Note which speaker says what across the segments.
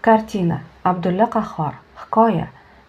Speaker 1: Kartina Abdulla Qahhor. Hikoya.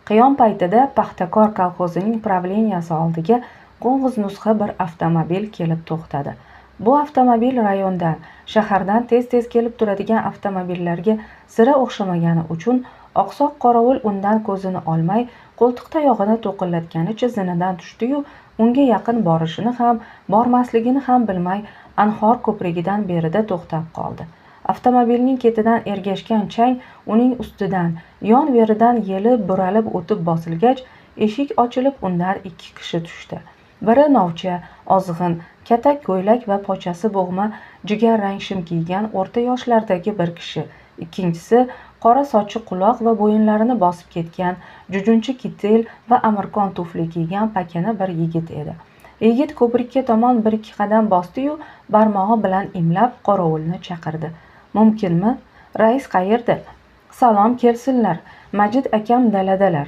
Speaker 1: Qiyom paytida Paxtakor kolxozining pravleniyasi oldiga qo'ng'iz nusxa bir avtomobil kelib to'xtadi. Bu avtomobil rayondan, shahardan tez-tez kelib turadigan avtomobillarga sira o'xshamagani uchun oqsoq qorovul undan ko'zini olmay, qo'ltiq tayog'ini to'qillatganicha zinadan tushdi-yu, unga yaqin borishini ham, bormasligini ham bilmay, Anhor ko'prigidan berida to'xtab qoldi. Avtomobilning ketidan ergashgan chang uning ustidan, yon-veridan yelib buralib o'tib bosilgach, eshik ochilib, undan ikki kishi tushdi. Biri novcha, ozg'in, katak ko'ylak va pochasi bo'g'ma jigar rang shim kiygan o'rta yoshlardagi bir kishi. Ikkinchisi qora sochi quloq va bo'yinlarini bosib ketgan jujunchi kitel va amirkon tufli kiygan pakana bir yigit edi. Yigit ko'prikka tomon bir-ikki qadam bosdi-yu, barmog'i bilan imlab qorovulni chaqirdi. Mumkinmi? Rais qayerda? Salom kelsinlar. Majid akam daladalar.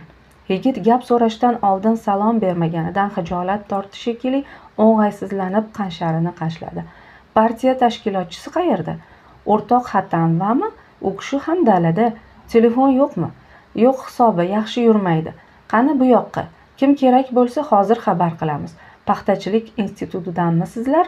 Speaker 1: Yigit gap so'rashdan oldin salom bermaganidan xijolat tortdi shekilli, o'ng'aysizlanib qansharini qashladi. Partiya tashkilotchisi qayerda? O'rtoq Hatamvami? U kishi ham dalada. Telefon yo'qmi? Yo'q, hisobi yaxshi yurmaydi. Qani bu yoqqa. Kim kerak bo'lsa hozir xabar qilamiz. Paxtachilik institutidanmi sizlar?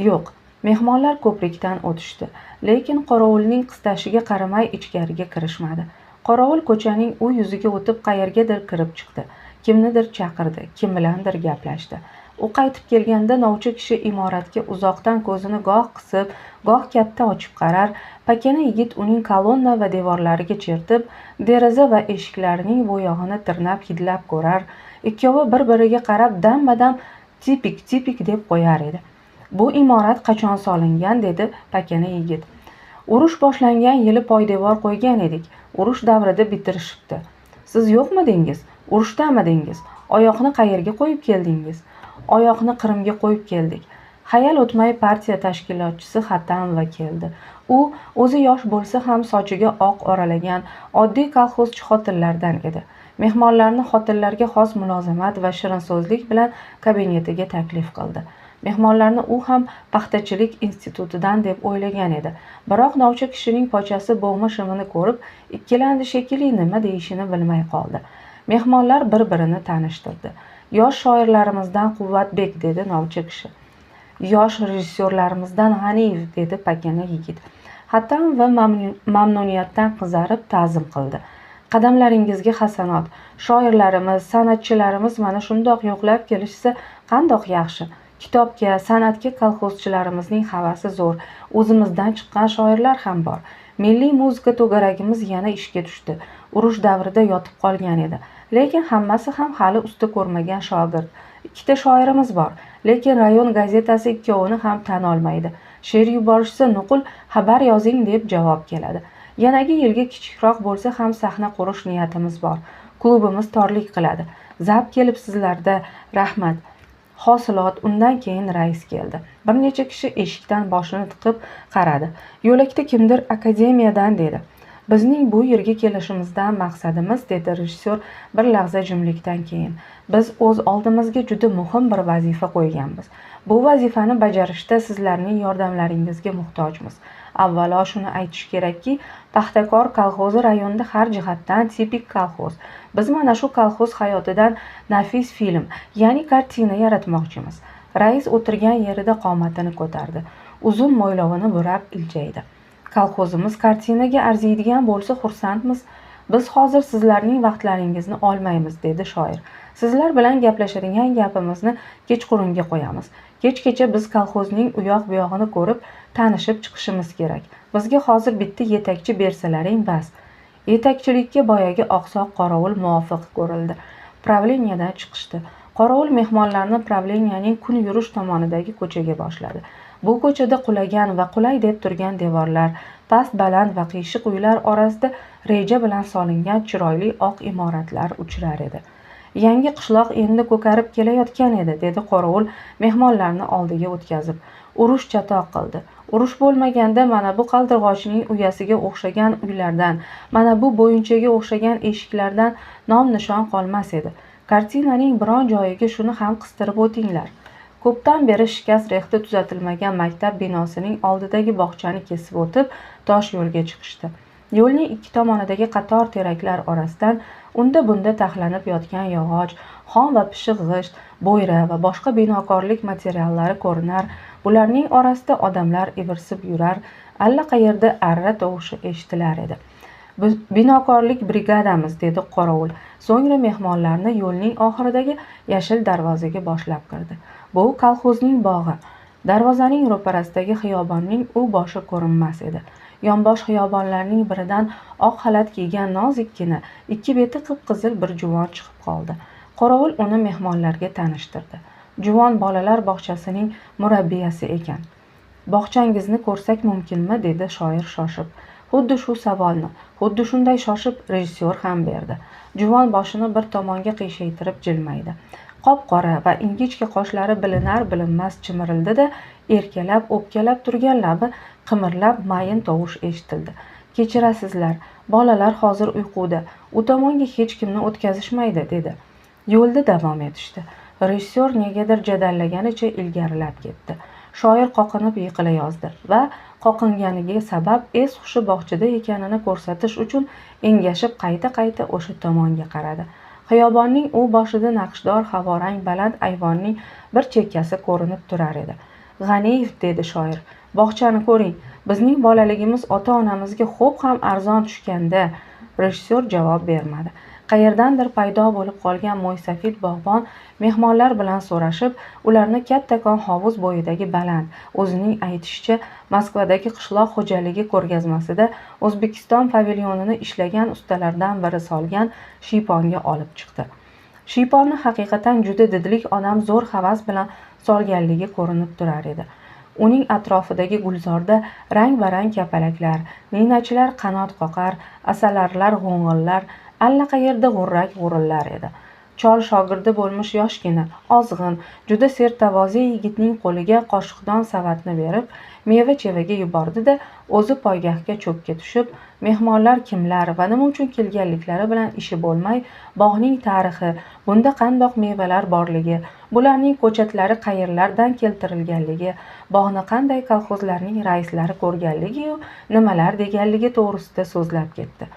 Speaker 1: Yo'q. Mehmonlar ko'prikdan o'tishdi, lekin qorovulning qistashiga qaramay ichkariga kirishmadi. Qorovul ko'chaning u yuziga o'tib qayergadir kirib chiqdi. Kimnidir chaqirdi, kim bilandir gaplashdi. U qaytib kelganda novcha kishi imoratga uzoqdan ko'zini goh qisib, goh katta ochib qarar, pakana yigit uning kolonna va devorlariga chertib, deraza va eshiklarining bo'yog'ini tirnab hidlab ko'rar. Ikkovi bir-biriga qarab dam-badam tipik deb qo'yar edi. Bu imorat qachon solingan, dedi pakana yigit. Urush boshlangan yili poydevor qo'ygan edik. Urush davrida bitirishibdi. Siz yo'qmidingiz? Urushdamidingiz? Oyoqni qayerga qo'yib keldingiz? Oyoqni Qrimga qo'yib keldik. Hayal o'tmay partiya tashkilotchisi Hatamova keldi. U o'zi yosh bo'lsa ham sochiga oq oralagan oddiy kolxozchi xotinlardan edi. Mehmonlarni xotinlarga xos mulozamat va shirinso'zlik bilan kabinetiga taklif qildi. Mehmonlarni u ham paxtachilik institutidan deb o'ylagan edi. Biroq novcha kishining pochasi bo'g'ma shimini ko'rib, ikkilandi shekilli, nima deyishini bilmay qoldi. Mehmonlar bir-birini tanishtirdi. Yosh shoirlarimizdan Quvvatbek, dedi novcha kishi. Yosh rejissyorlarimizdan G'aniyev, dedi pakana yigit. Hatamova mamnuniyatdan qizarib ta'zim qildi. Qadamlaringizga hasanot. Shoirlarimiz, san'atchilarimiz mana shundoq yo'qlab kelishsa qandoq yaxshi. Kitobga, san'atga kolxozchilarimizning havasi zo'r. O'zimizdan chiqqan shoirlar ham bor. Milliy muzika to'garagimiz yana ishga tushdi. Urush davrida yotib qolgan edi. Lekin hammasi ham hali usta ko'rmagan shogird. Ikkita shoirimiz bor, lekin rayon gazetasi ikkovini ham tan olmaydi. She'r yuborishsa nuqul xabar yozing deb javob keladi. Yanagi yilga kichikroq bo'lsa ham sahna qurish niyatimiz bor. Klubimiz torlik qiladi. Zab kelibsizlarda, rahmat. Hosilot. Undan keyin rais keldi. Bir necha kishi eshikdan boshini tiqib qaradi. Yo'lakda kimdir akademiyadan, dedi. Bizning bu yerga kelishimizdan maqsadimiz, dedi rejissyor bir lahza jimlikdan keyin. Biz o'z oldimizga juda muhim bir vazifa qo'yganmiz. Bu vazifani bajarishda sizlarning yordamlaringizga muhtojmiz. Avvalo shuni aytish kerakki, Paxtakor kolxozi rayonda har jihatdan tipik kolxoz. Biz mana shu kolxoz hayotidan nafis film, ya'ni kartina yaratmoqchimiz. Rais o'tirgan yerida qomatini ko'tardi. Uzun mo'ylovini burab iljaydi. Kolxozimiz kartinaga arziydigan bo'lsa xursandmiz. Biz hozir sizlarning vaqtlaringizni olmaymiz, dedi shoir. Sizlar bilan gaplashadigan gapimizni kechqurunga qo'yamiz. Kechgacha biz kolxozning u yoq bu yog'ini ko'rib, tanishib chiqishimiz kerak. Bizga hozir bitta yetakchi bersalaring bas. Yetakchilikka boyagi oqsoq qorovul muvofiq ko'rildi. Pravleniyadan chiqishdi. Qorovul mehmonlarni pravleniyaning kun yurish tomonidagi ko'chaga boshladi. Bu ko'chada qulagan va qulay deb turgan devorlar, past baland va qiyshiq uylar orasida reja bilan solingan chiroyli oq imoratlar uchrar edi. Yangi qishloq endi ko'karib kelayotgan edi, dedi qorovul mehmonlarni oldiga o'tkazib. Urush chatoq qildi. Urush bo'lmaganda mana bu qaldirg'ochning uyasiga o'xshagan uylardan, mana bu bo'yinchaga o'xshagan eshiklardan nom-nishon qolmas edi. Kartinaning biron joyiga shuni ham qistirib o'tinglar. Ko'pdan beri shikast rexti tuzatilmagan maktab binosining oldidagi bog'chani kesib o'tib, tosh yo'lga chiqishdi. Yo'lning ikki tomonidagi qator teraklar orasidan unda bunda taxlanib yotgan yog'och, xom va pishiq g'isht, bo'yra va boshqa binokorlik materiallari ko'rinar. Bularning orasida odamlar ivirsib yurar, allaqayerda arra tovushi eshitilar edi. Binokorlik brigadamiz, dedi qorovul. So'ngra mehmonlarni yo'lning oxiridagi yashil darvozaga boshlab kirdi. Bu kolxozning bog'i. Darvozaning ro'parasidagi xiyobonning u boshi ko'rinmas edi. Yonbosh xiyobonlarning biridan oq xalat kiygan nozikkina, ikki beti qip-qizil bir juvon chiqib qoldi. Qorovul uni mehmonlarga tanishtirdi. Juvon bolalar bog'chasining murabbiyasi ekan. Bog'changizni ko'rsak mumkinmi, dedi shoir shoshib. Xuddi shu savolni xuddi shunday shoshib rejissyor ham berdi. Juvon boshini bir tomonga qiyshaytirib jilmaydi. Qop-qora va ingichka qoshlari bilinar bilinmas chimirildi-da, erkalab o'pkalab turgan labi qimirlab mayin tovush eshitildi. Kechirasizlar, bolalar hozir uyquda, u tomonga hech kimni o'tkazishmaydi, dedi. Yo'lda davom etishdi. Rejissyor negadir jadallaganicha ilgarilab ketdi. Shoir qoqinib yiqilayozdi va qoqinganiga sabab es-hushi bog'chada ekanini ko'rsatish uchun engashib qayta-qayta o'sha tomonga qaradi. Xiyobonning u boshida naqshdor havorang baland ayvonning bir chekkasi ko'rinib turar edi. G'aniyev, dedi shoir, bog'chani ko'ring, bizning bolaligimiz ota-onamizga xo'p ham arzon tushganda. Rejissyor javob bermadi. Qayerdandir paydo bo'lib qolgan mo'ysafid bog'bon mehmonlar bilan so'rashib, ularni kattakon hovuz bo'yidagi baland, o'zining aytishicha Moskvadagi qishloq xo'jaligi ko'rgazmasida O'zbekiston pavilyonini ishlagan ustalardan biri solgan shiyponga olib chiqdi. Shiyponni haqiqatan juda didlik odam zo'r havas bilan solganligi ko'rinib turar edi. Uning atrofidagi gulzorda rang-barang kapalaklar, ninachilar qanot qoqar, asalarlar g'o'ng'illar, allaqayerda g'urrak-g'urillar edi. Chol shogirdi bo'lmish yoshgina, ozg'in, juda sertavoze yigitning qo'liga qoshiqdon savatni berib, meva-chevaga yubordi-da, o'zi poygahga cho'kka tushib, mehmonlar kimlar va nima uchun kelganliklari bilan ishi bo'lmay, bog'ning tarixi, bunda qandoq mevalar borligi, bularning ko'chatlari qayerlardan keltirilganligi, bog'ni qanday kolxozlarning raislari ko'rganligi-yu nimalar deganligi to'g'risida so'zlab ketdi.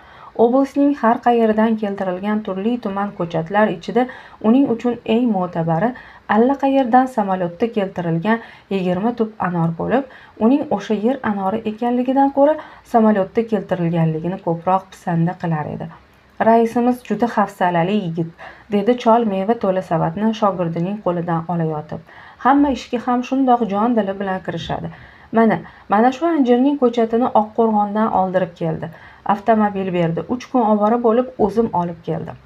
Speaker 1: Oblastning har qayeridan keltirilgan turli-tuman ko'chatlar ichida uning uchun eng mo'tabari allaqayerdan samolyotda keltirilgan 20 tup anor bo'lib, uning o'sha yer anori ekanligidan ko'ra samolyotda keltirilganligini ko'proq pisanda qilar edi. Raisimiz juda hafsalali yigit, dedi chol meva to'la savatni shogirdining qo'lidan olayotib. Hamma ishga ham shundoq jon dili bilan kirishadi. Mana shu anjirning ko'chatini Oqqo'rg'ondan oldirib keldi. Avtomobil berdi. 3 kun ovora bo'lib o'zim olib keldim.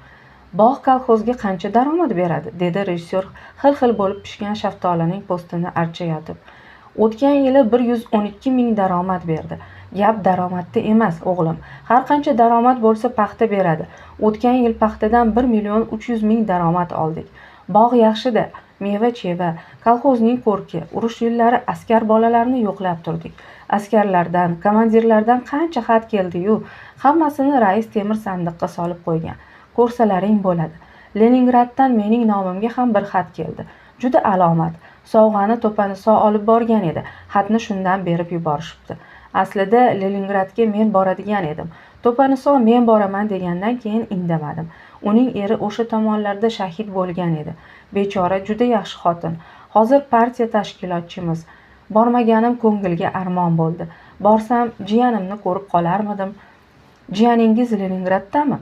Speaker 1: Bog' kolxozga qancha daromad beradi, dedi rejissyor xil-xil bo'lib pishgan shaftolining postini archayotib. O'tgan yili 112 ming daromad berdi. Gap daromadda emas, o'g'lim. Har qancha daromad bo'lsa paxta beradi. O'tgan yil paxtadan 1 million 300 ming daromad oldik. Bog' yaxshi-da, meva-cheva, kolxozning ko'rki, urush yillari askar bolalarini yo'qlab turdik. Askarlardan, komandirlardan qancha xat keldi-yu, hammasini rais temir sandiqqa solib qo'ygan. Ko'rsalaring bo'ladi. Leningraddan mening nomimga ham bir xat keldi. Juda alomat. Sovg'ani To'paniso olib borgan edi. Xatni shundan berib yuborishibdi. Aslida Leningradga men boradigan edim. To'paniso men boraman degandan keyin indamadim. Uning eri o'sha tomonlarda shahid bo'lgan edi. Bechora juda yaxshi xotin. Hozir partiya tashkilotchimiz. Bormaganim ko'ngilga armon bo'ldi. Borsam jiyanimni ko'rib qolarmidim. Jiyaningiz Leningraddami?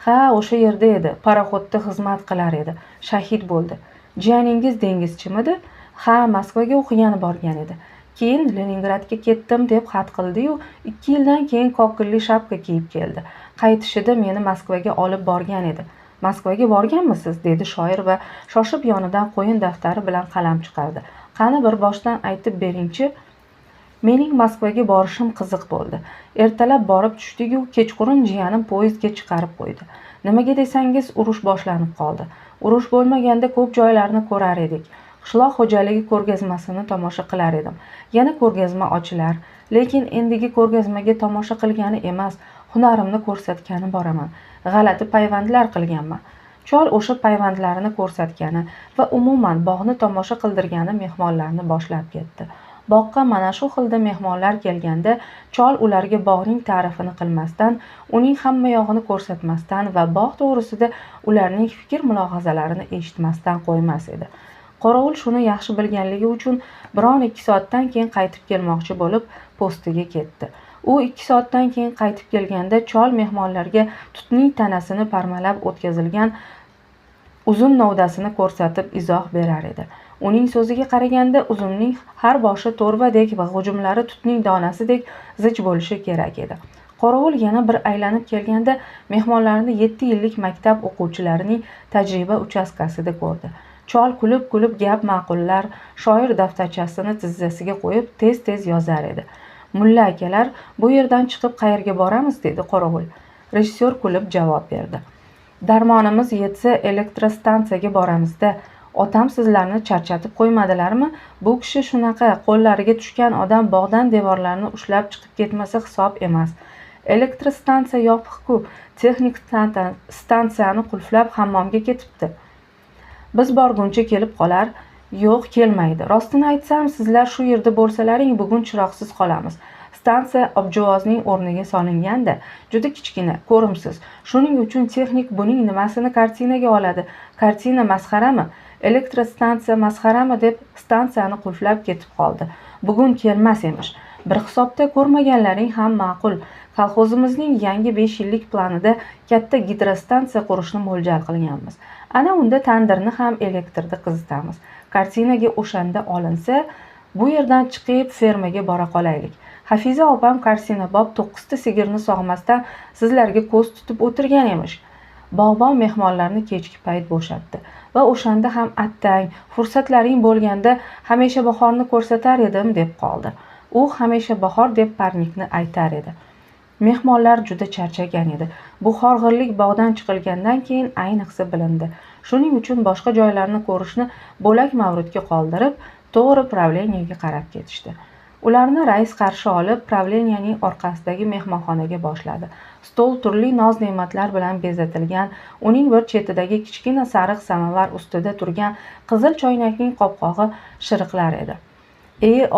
Speaker 1: Ha, o'sha yerda edi. Paraxodda xizmat qilar edi. Shahid bo'ldi. Jiyaningiz dengizchimidi? Ha, Moskvaga o'qigani borgan edi. Keyin Leningradga ketdim deb xat qildi-yu, 2 yildan keyin kokilli shapka kiyib keldi. Qaytishida meni Moskvaga olib borgan edi. Moskvaga borganmisiz, dedi shoir va shoshib yonidan qo'yin daftari bilan qalam chiqardi. Qani bir boshdan aytib beringchi. Mening Moskvaga borishim qiziq bo'ldi. Ertalab borib tushdik-yu, kechqurun jiyanim poyezdga chiqarib qo'ydi. Nimaga desangiz, urush boshlanib qoldi. Urush bo'lmaganda ko'p joylarni ko'rar edik. Qishloq xo'jaligi ko'rgazmasini tomosha qilar edim. Yana ko'rgazma ochilar, lekin endigi ko'rgazmaga tomosha qilgani emas, hunarimni ko'rsatgani boraman. G'alati payvandlar qilganman. Chol o'sha payvandlarini ko'rsatgani va umuman bog'ni tomosha qildirgani mehmonlarni boshlab ketdi. Bog'ga mana shu xilda mehmonlar kelganda chol ularga bog'ning ta'rifini qilmasdan, uning hammayog'ini ko'rsatmasdan va bog' to'g'risida ularning fikr-mulohazalarini eshitmasdan qo'ymas edi. Qorovul shuni yaxshi bilganligi uchun 1-2 soatdan keyin qaytib kelmoqchi bo'lib postiga ketdi. U 2 soatdan keyin qaytib kelganda chol mehmonlarga tutning tanasini parmalab o'tkazilgan uzun novdasini ko'rsatib izoh berar edi. Uning so'ziga qaraganda uzumning har boshi to'rvadek va hujumlari tutning donasidek zich bo'lishi kerak edi. Qorovul yana bir aylanib kelganda mehmonlarni 7 yillik maktab o'quvchilarining tajriba uchastkasida ko'rdi. Chol kulib-kulib gap ma'qullar, shoir daftarchasini tizzasiga qo'yib tez-tez yozar edi. Mulla akalar, bu yerdan chiqib qayerga boramiz, dedi Qorovul. Rejissyor kulib javob berdi. Darmonimiz yetsa elektrostansiyaga boramizda. Otam sizlarni charchatib qo'ymadilarmi? Bu kishi shunaqa, qo'llariga tushgan odam bog'dan devorlarni ushlab chiqib ketmasa hisob emas. Elektrostansiya yopiq-ku, texnik stansiyani qulflab hammomga ketibdi. Biz borguncha kelib qolar. Yo'q, kelmaydi. Rostini aytsam, sizlar shu yerda bo'lsalaring bugun chiroqsiz qolamiz. Stansiya objuvozning o'rniga solinganda juda kichkina, ko'rimsiz. Shuning uchun texnik buning nimasini kartinaga oladi? Kartina masxarami? Elektrostansiya masxarami deb stansiyani qulflab ketib qoldi. Bugun kelmas emish. Bir hisobda ko'rmaganlaring ham ma'qul. Kolxozimizning yangi 5 yillik planida katta gidrostansiya qurishni mo'ljal qilganmiz. Ana unda tandirni ham elektrda qizitamiz. Kartinaga o'shanda olinsa, bu yerdan chiqib fermaga bora qolaylik. Hafiza opam kartinabob 9 ta sigirni sog'masdan sizlarga ko'z tutib o'tirgan emish. Bog'bon mehmonlarni kechki payt bo'shatdi va o'shanda ham attang, fursatlaring bo'lganda hamisha bahorni ko'rsatar edim deb qoldi. U hamisha bahor deb parnikni aytar edi. Mehmonlar juda charchagan edi. Bu horg'irlik bog'dan chiqilgandan keyin ayniqsa bilindi. Shuning uchun boshqa joylarni ko'rishni bo'lak mavrudga qoldirib, to'g'ri pravleniyaga qarab ketishdi. Ularni rais qarshi olib, pravleniyaning orqasidagi mehmonxonaga boshladi. Stol turli noz-ne'matlar bilan bezatilgan, uning bir chetidagi kichkina sariq samovar ustida turgan qizil choynakning qopqog'i shiriqlar edi.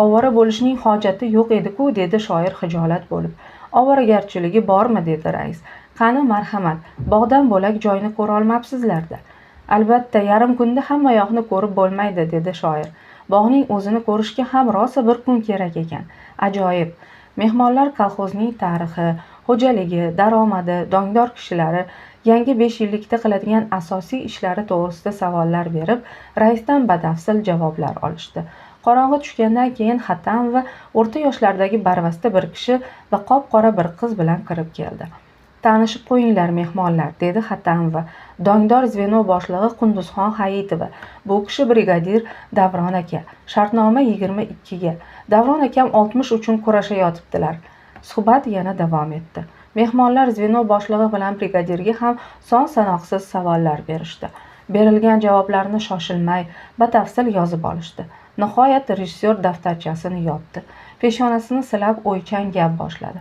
Speaker 1: Ovora bo'lishning hojati yo'q edi-ku, dedi shoir hijolat bo'lib. Ovoragarchiligi bormi, dedi rais. Qani marhamat, bog'dan bo'lak joyni ko'ra olmabsizlarda. Albatta, yarim kunda hamma yoqni ko'rib bo'lmaydi, dedi shoir. Bog'ning o'zini ko'rishga ham rosa bir kun kerak ekan. Ajoyib. Mehmonlar kolxozning tarixi, xo'jaligi, daromadi, dongdor kishilari, yangi 5 yillikda qiladigan asosiy ishlari to'g'risida savollar berib, raisdan batafsil javoblar olishdi. Qorong'i tushgandan keyin Hatam va o'rta yoshlardagi barvasta bir kishi va qop-qora bir qiz bilan kirib keldi. Tanishib qo'yinglar mehmonlar, dedi Hatam va dongdor zveno boshlig'i Qunduzxon Hayitova. Bu kishi brigadir Davron aka. Shartnoma 22 ga. Davron akam 60 uchun kurashayotibdilar. Suhbat yana davom etdi. Mehmonlar zveno boshlig'i bilan brigadirga ham son sanoqsiz savollar berishdi. Berilgan javoblarni shoshilmay, batafsil yozib olishdi. Nihoyat rejissyor daftarchasini yopdi. Peshonasini silab o'ychan gap boshladi.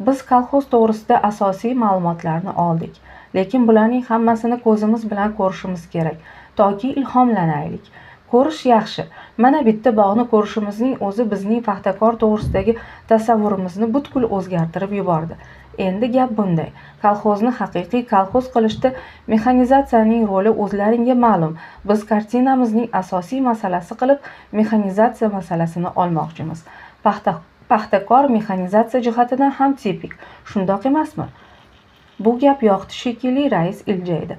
Speaker 1: Biz kolxoz to'g'risida asosiy ma'lumotlarni oldik, lekin bularning hammasini ko'zimiz bilan ko'rishimiz kerak, toki ilhomlanaylik. Ko'rish yaxshi. Mana bitta bog'ni ko'rishimizning o'zi bizning paxtakor to'g'risidagi tasavvurimizni butkul o'zgartirib yubordi. Endi gap bunday. Kolxozni haqiqiy kolxoz qilishda mexanizatsiyaning roli o'zlaringga ma'lum. Biz kartinamizning asosiy masalasi qilib mexanizatsiya masalasini olmoqchimiz. Paxtakor mexanizatsiya jihatidan ham tipik. Shundoq emasmi? Bu gap yoqdi shekilli, rais iljaydi.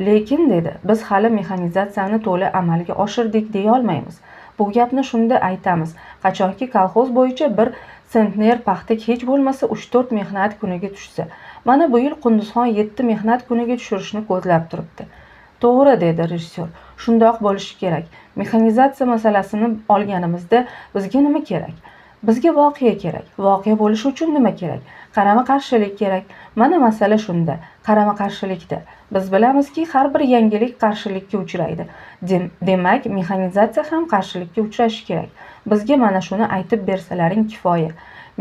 Speaker 1: Lekin, dedi, biz hali mexanizatsiyani to'la amalga oshirdik deya olmaymiz. Bu gapni shunda aytamiz. Qachonki kolxoz bo'yicha bir sentner paxta hech bo'lmasa 3-4 mehnat kuniga tushsa. Mana bu yil Qunduzxon 7 mehnat kuniga tushirishni ko'zlab turibdi. To'g'ri, dedi rejissyor. Shundoq bo'lishi kerak. Mexanizatsiya masalasini olganimizda bizga nima kerak? Bizga voqea kerak. Voqea bo'lishi uchun nima kerak? Qarama-qarshilik kerak. Mana masala shunda, qarama-qarshilikda. Biz bilamizki, har bir yangilik qarshilikka uchraydi. Demak, mexanizatsiya ham qarshilikka uchrashi kerak. Bizga mana shuni aytib bersalaring kifoya.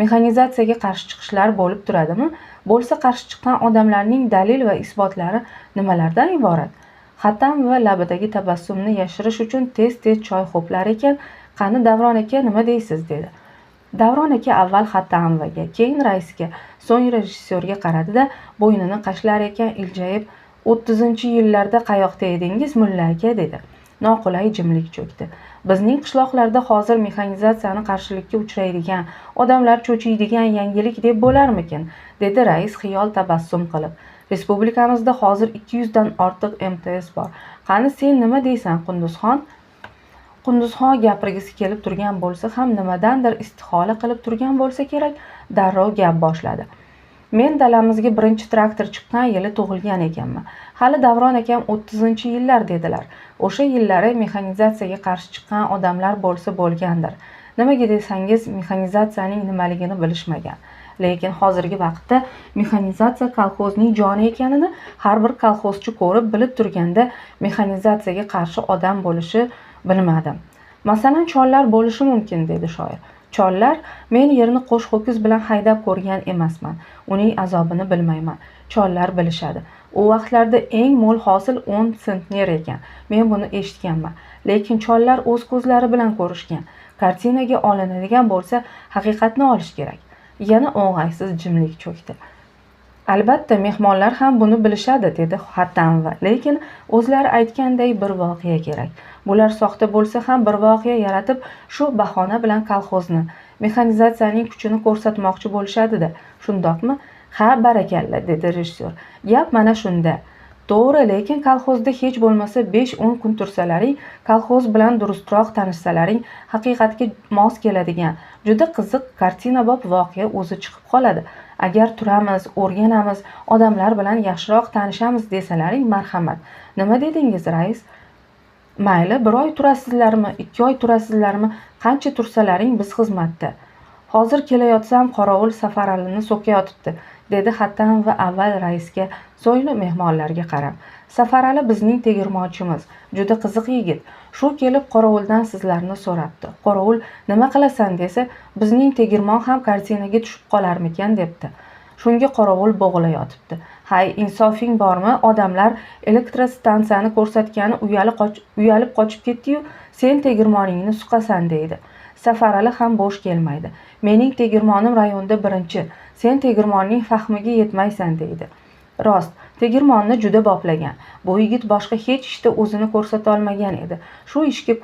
Speaker 1: Mexanizatsiyaga qarshi chiqishlar bo'lib turadimi? Bo'lsa, qarshi chiqqan odamlarning dalil va isbotlari nimalardan iborat? Hatam va labidagi tabassumni yashirish uchun tez-tez choy ho'plar ekan, Qani Davron aka, nima deysiz, dedi. Davron aka avval Xattanvaga, keyin raisga, so'ng rejissyorga qaradi-da, bo'ynini qashlar ekan iljayib, 30-yillarda qayoqda edingiz, mulla aka, dedi. Noqulay jimlik cho'kdi. Bizning qishloqlarda hozir mexanizatsiyani qarshilikka uchraydigan, odamlar cho'chiydigan yangilik deb bo'larmikin, dedi rais xiyol tabassum qilib. Respublikamizda hozir 200 dan ortiq MTS bor. Qani sen nima deysan, Qunduzxon? Qunduzxon gapirgisi kelib turgan bo'lsa ham nimadandir istihola qilib turgan bo'lsa kerak, darrov gap boshladi. Men dalamizga birinchi traktor chiqqan yili tug'ilgan ekanman. Hali Davron akam 30-yillar dedilar. O'sha yillari mexanizatsiyaga qarshi chiqqan odamlar bo'lsa bo'lgandir. Nimaga desangiz, mexanizatsiyaning nimaligini bilishmagan. Lekin hozirgi vaqtda mexanizatsiya kolxozning joni ekanini har bir kolxozchi ko'rib bilib turganda mexanizatsiyaga qarshi odam bo'lishi bilmadim. Masalan, chollar bo'lishi mumkin, dedi shoir. Chollar, men yerni qo'sh ho'kiz bilan haydab ko'rgan emasman. Uning azobini bilmayman. Chollar bilishadi. U vaqtlarda eng mo'l hosil 10 sentner ekan. Men buni eshitganman. Lekin chollar o'z ko'zlari bilan ko'rishgan. Kartinaga olinadigan bo'lsa, haqiqatni olish kerak. Yana o'ng'aysiz jimlik cho'kdi. Albatta, mehmonlar ham buni bilishadi, dedi Xattanva. Lekin o'zlari aytganday bir voqea kerak. Bular soxta bo'lsa ham bir voqea yaratib, shu bahona bilan kolxozni, mexanizatsiyaning kuchini ko'rsatmoqchi bo'lishadi-da. Shundoqmi? Ha, barakalla, dedi rejissyor. Gap mana shunda. To'g'ri, lekin kolxozda hech bo'lmasa 5-10 kun tursalaring, kolxoz bilan durustroq tanishsalaring, haqiqatga mos keladigan, juda qiziq kartinabop voqea o'zi chiqib qoladi. Agar turamiz, o'rganamiz, odamlar bilan yaxshiroq tanishamiz desalaring, marhamat. Nima dedingiz, rais? Mayli, 1 oy turasizlarmi, 2 oy turasizlarmi, qancha tursalaring biz xizmatda. Hozir kelayotsam qorovul Safaralini so'kayotibdi, dedi Xattanva avval raisga, so'ng mehmonlarga qarab. Safarali bizning tegirmonchimiz, juda qiziq yigit. Shu kelib qorovuldan sizlarni so'rabdi. Qorovul nima qilasan desa, bizning tegirmon ham kartinaga tushib qolarmikan, debdi. Shunga qorovul bo'g'layotibdi. Hay, insofing bormi? Odamlar elektrostansiyani ko'rsatgani uyalib qochib ketdi-yu, sen tegirmoningni suqasan, deydi. Safarali ham bo'sh kelmaydi. Mening tegirmonim rayonda birinchi. Sen tegirmonning fahmiga yetmaysan, deydi. Rost, tegirmonni juda boplagan. Bu yigit boshqa hech ishda o'zini ko'rsata olmagan edi. Shu ishga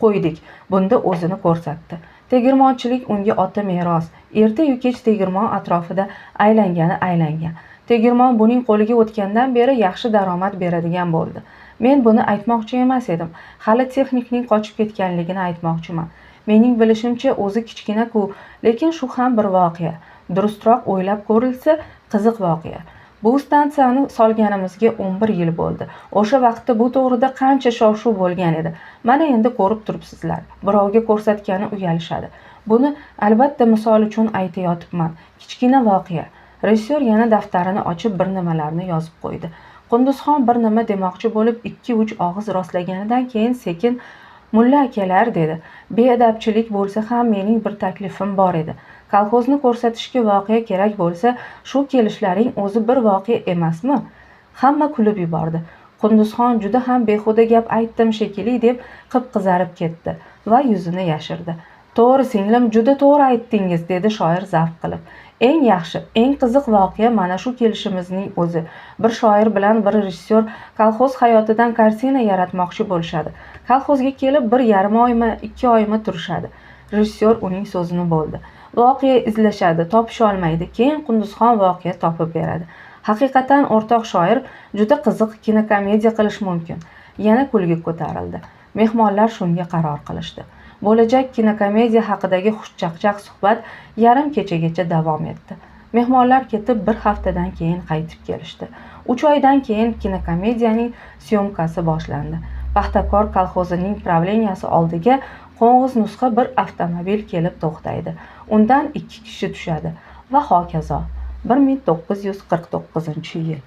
Speaker 1: qo'ydik. Bunda o'zini ko'rsatdi. Tegirmonchilik unga ota meros. Erta-yu kech tegirmon atrofida aylangan. Tegirmon buning qo'liga o'tgandan beri yaxshi daromad beradigan bo'ldi. Men buni aytmoqchi emas edim. Hali texnikning qochib ketganligini aytmoqchiman. Mening bilishimcha o'zi kichkina-ku, lekin shu ham bir voqea. Durustroq o'ylab ko'rilsa, qiziq voqea. Bu stansiyani solganimizga 11 yil bo'ldi. O'sha vaqtda bu to'g'rida qancha shov-shuv bo'lgan edi. Mana endi ko'rib turibsizlar. Birovga ko'rsatgani uyalishadi. Buni albatta misol uchun aytayotibman. Kichkina voqea. Rejissyor yana daftarini ochib bir nimalarni yozib qo'ydi. Qunduzxon bir nima demoqchi bo'lib 2-3 og'iz rostlaganidan keyin sekin, "Mulla akalar", dedi. "Beadabchilik bo'lsa ham mening bir taklifim bor edi. Kolxozni ko'rsatishga voqea kerak bo'lsa, shu kelishlaring o'zi bir voqea emasmi?" Hamma kulib yubordi. Qunduzxon juda ham behuda gap aytdim shekilli, deb qip-qizarib ketdi va yuzini yashirdi. "To'g'ri singlim, juda to'g'ri aytdingiz", dedi shoir zavq qilib. "Eng yaxshi, eng qiziq voqea mana shu kelishimizning o'zi. Bir shoir bilan bir rejissyor kolxoz hayotidan kartina yaratmoqchi bo'lishadi. Kolxozga kelib 1,5 oymi, 2 oymi turishadi." Rejissyor uning so'zini bo'ldi. "Voqea izlashadi, topisha olmaydi. Keyin Qunduzxon voqea topib beradi. Haqiqatan o'rtoq shoir, juda qiziq kinokomediya qilish mumkin." Yana kulgi ko'tarildi. Mehmonlar shunga qaror qilishdi. Bo'lajak kinokomediya haqidagi xushchaqchaq suhbat yarim kechagacha davom etdi. Mehmonlar ketib 1 haftadan keyin qaytib kelishdi. 3 oydan keyin kinokomediyaning syomkasi boshlandi. Paxtakor kolxozining pravleniyasi oldiga qo'ng'iz nusxa bir avtomobil kelib to'xtaydi. Undan 2 kishi tushadi va hokazo. 1949-yil.